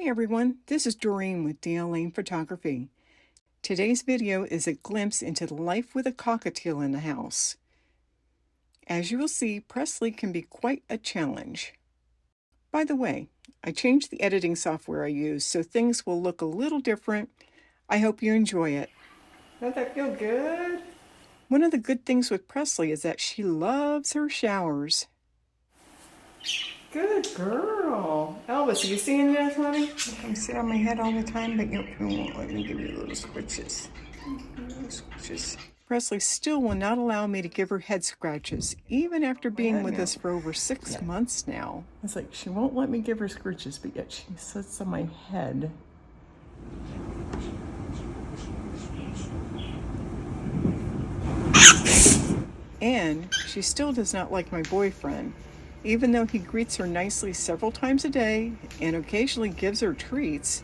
Hi everyone, this is Doreen with DL Lane Photography. Today's video is a glimpse into the life with a cockatiel in the house. As you will see, Presley can be quite a challenge. By the way, I changed the editing software I use so things will look a little different. I hope you enjoy it. Does that feel good? One of the good things with Presley is that she loves her showers. Good girl. Elvis, are you seeing this, honey? You come sit on my head all the time, but you won't let me give you little scratches. Presley still will not allow me to give her head scratches, even after being with us for over 6 months now. It's like she won't let me give her scratches, but yet she sits on my head. And she still does not like my boyfriend, even though he greets her nicely several times a day and occasionally gives her treats.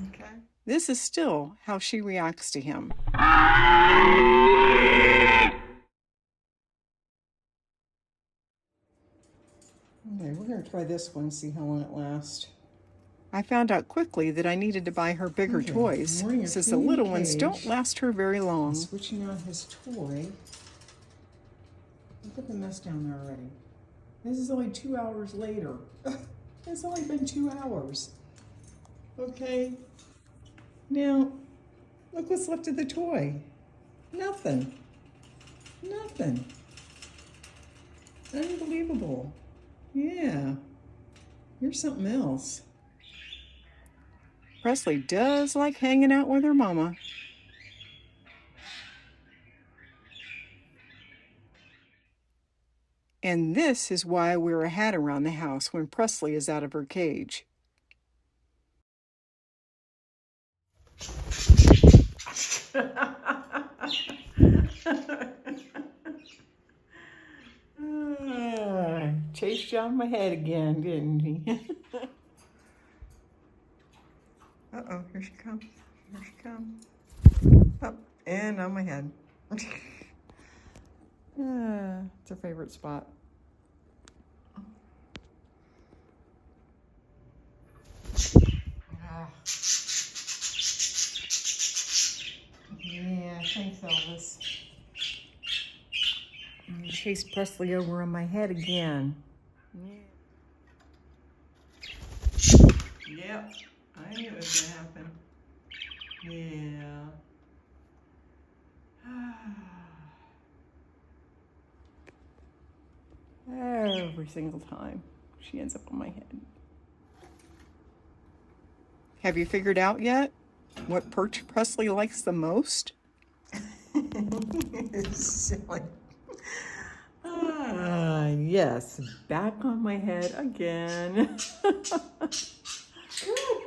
Okay. This is still how she reacts to him. Okay, we're going to try this one, see how long it lasts. I found out quickly that I needed to buy her bigger toys, since the little ones don't last her very long. Switching out his toy. Look at the mess down there already. This is only 2 hours later. It's only been 2 hours. Okay. Now, look what's left of the toy. Nothing. Nothing. Unbelievable. Yeah. Here's something else. Presley does like hanging out with her mama. And this is why I wear a hat around the house when Presley is out of her cage. Chased you on my head again, didn't he? Uh-oh, here she comes. Here she comes. Up and on my head. It's her favorite spot. Yeah, thanks, Elvis. You chased Presley over on my head again. Yep, I knew it was gonna happen. Yeah. Every single time she ends up on my head. Have you figured out yet what perch Presley likes the most? Silly. Yes, back on my head again. Good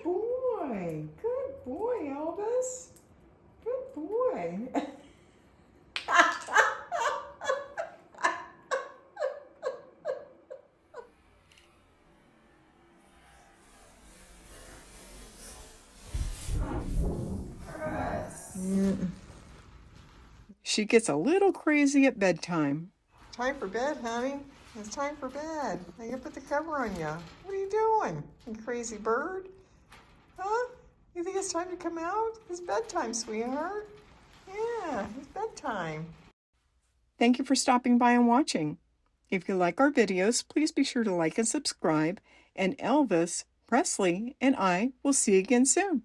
boy. Good boy, Elvis. Good boy. She gets a little crazy at bedtime. Time for bed, honey. It's time for bed. I can put the cover on you. What are you doing, you crazy bird? Huh? You think it's time to come out? It's bedtime, sweetheart. Yeah, it's bedtime. Thank you for stopping by and watching. If you like our videos, please be sure to like and subscribe. And Elvis, Presley, and I will see you again soon.